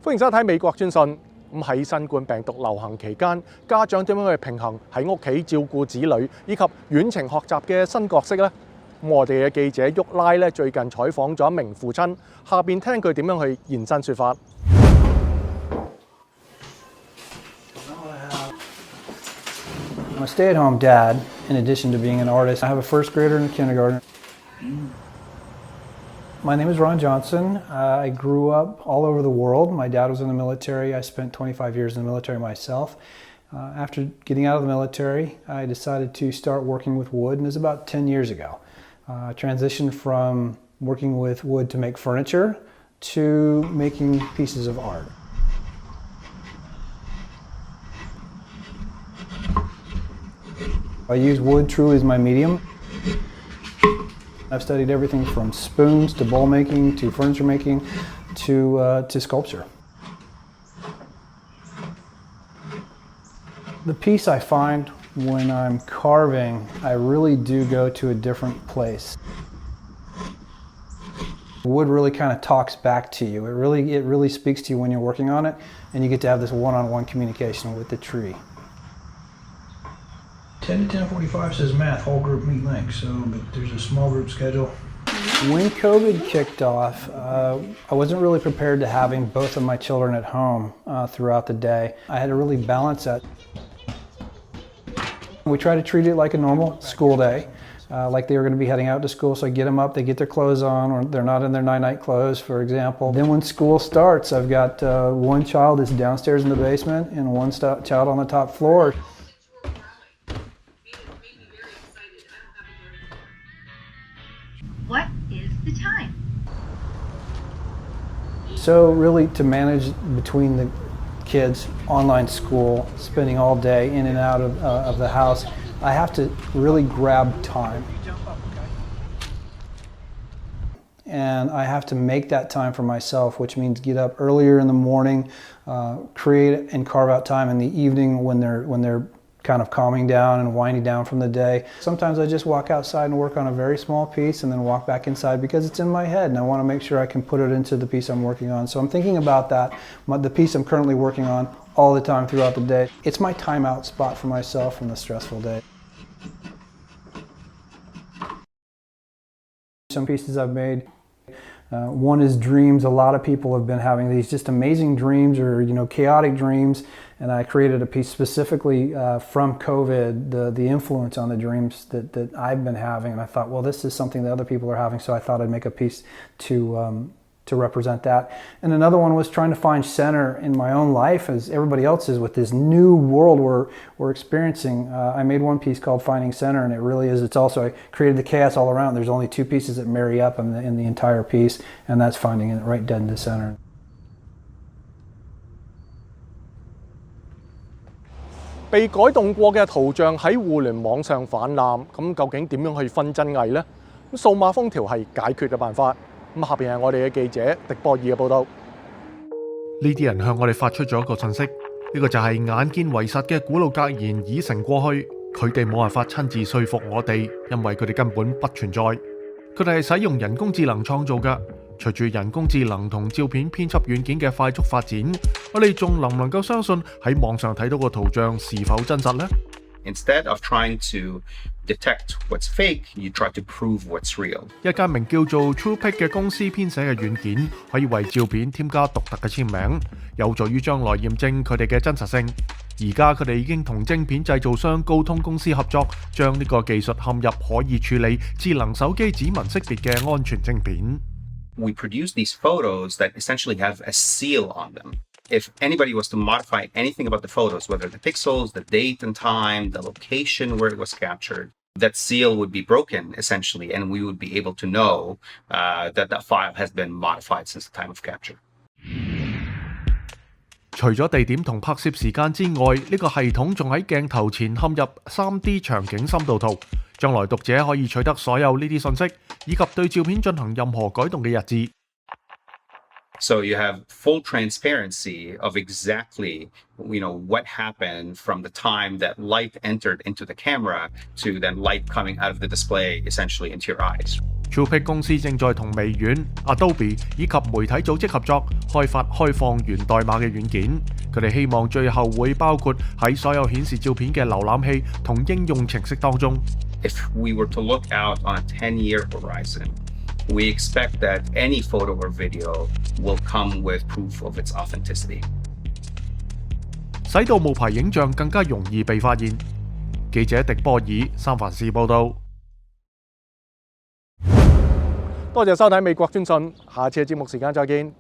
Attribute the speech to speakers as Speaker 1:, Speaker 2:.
Speaker 1: 歡迎收睇美國專訊。喺新冠病毒流行期間，家長點樣去平衡喺屋企照顧子女以及遠程學習嘅新角色呢？我哋嘅記者沃拉咧最近採訪咗一名父親，下邊聽佢點樣去現身說法。
Speaker 2: I'm a stay-at-home dad. In addition to being an artist, I have a first grader and a kindergartner. My name is Ron Johnson. I grew up all over the world. My dad was in the military. I spent 25 years in the military myself. After getting out of the military, I decided to start working with wood, and it was about 10 years ago. I transitioned from working with wood to make furniture to making pieces of art. I use wood truly as my medium. I've studied everything from spoons to bowl making to furniture making to sculpture. The piece I find when I'm carving, I really do go to a different place. Wood really kind of talks back to you. It really speaks to you when you're working on it, and you get to have this one-on-one communication with the tree. 10 to 10:45 says math, whole group meet link, but there's a small group schedule. When COVID kicked off, I wasn't really prepared to having both of my children at home throughout the day. I had to really balance that. We try to treat it like a normal school day, like they were going to be heading out to school, so I get them up, they get their clothes on, or they're not in their night-night clothes, for example. Then when school starts, I've got one child is downstairs in the basement and one child on the top floor.
Speaker 3: What is the time?
Speaker 2: So really to manage between the kids, online school, spending all day in and out of the house, I have to really grab time. And I have to make that time for myself, which means get up earlier in the morning, create and carve out time in the evening when they're kind of calming down and winding down from the day. Sometimes I just walk outside and work on a very small piece and then walk back inside because it's in my head and I want to make sure I can put it into the piece I'm working on. So I'm thinking about that, the piece I'm currently working on all the time throughout the day. It's my timeout spot for myself from the stressful day. Some pieces I've made. One is dreams. A lot of people have been having these just amazing dreams or chaotic dreams, and I created a piece specifically from COVID, the influence on the dreams that I've been having, and I thought, well, this is something that other people are having, so I thought I'd make a piece to represent that. And another one was trying to find center in my own life as everybody else is with this new world we're experiencing. I made one piece called Finding Center, and it really is. It's also, I created the chaos all around. There's only two pieces that marry up in the entire piece, and that's finding it right dead in the center.
Speaker 1: 被改動過嘅圖像喺互聯網上氾濫，咁究竟點樣去分真偽呢？數碼封條係解決嘅辦法。咁下邊係我哋嘅記者迪波爾嘅報導。呢啲人向我哋發出咗一個信息，呢個就係眼見為實嘅古老格言已成過去，佢哋冇辦法親自說服我哋，因為佢哋根本不存在。佢哋係使用人工智能創造嘅。隨住人工智能同照片編輯軟件嘅快速發展，我哋仲能唔能夠相信喺網上睇到個圖像是否真實呢？
Speaker 4: Instead of trying to detect what's fake, you try to prove what's real.
Speaker 1: 一間名叫做 TruePic 嘅公司編寫嘅軟件，可以為照片添加獨特嘅簽名，有助於將來驗證佢哋嘅真實性。而家佢哋已經同晶片製造商高通公司合作，將呢個技術嵌入可以處理智能手機指紋識別嘅安全晶片。
Speaker 4: We produce these photos that essentially have a seal on them. If anybody was to modify anything about the photos, whether the pixels, the date and time, the location where it was captured, that seal would be broken essentially, and we would be able to know that that file has been modified since the time of capture.
Speaker 1: 除咗地點同拍攝時間之外，呢個系統仲喺鏡頭前嵌入 3D 場景深度圖，將來讀者可以取得所有呢啲信息，以及對照片進行任何改動嘅日誌。
Speaker 4: So you have full transparency of exactly, what happened from the time that light entered into the camera to then light coming out of the display essentially into your eyes.
Speaker 1: TruePic 公司正在同微軟、Adobe 以及媒體組織合作，開發開放源代碼嘅軟件。佢哋希望最後會包括喺所有顯示照片嘅瀏覽器同應用程式當中。
Speaker 4: If we were to look out on a 10-year horizon, we expect that any photo or video will come with proof of its authenticity.
Speaker 1: 使到無牌影像更加容易被發現。記者迪波爾三藩市報導。多謝收睇美國專訊，下次嘅節目時間再見。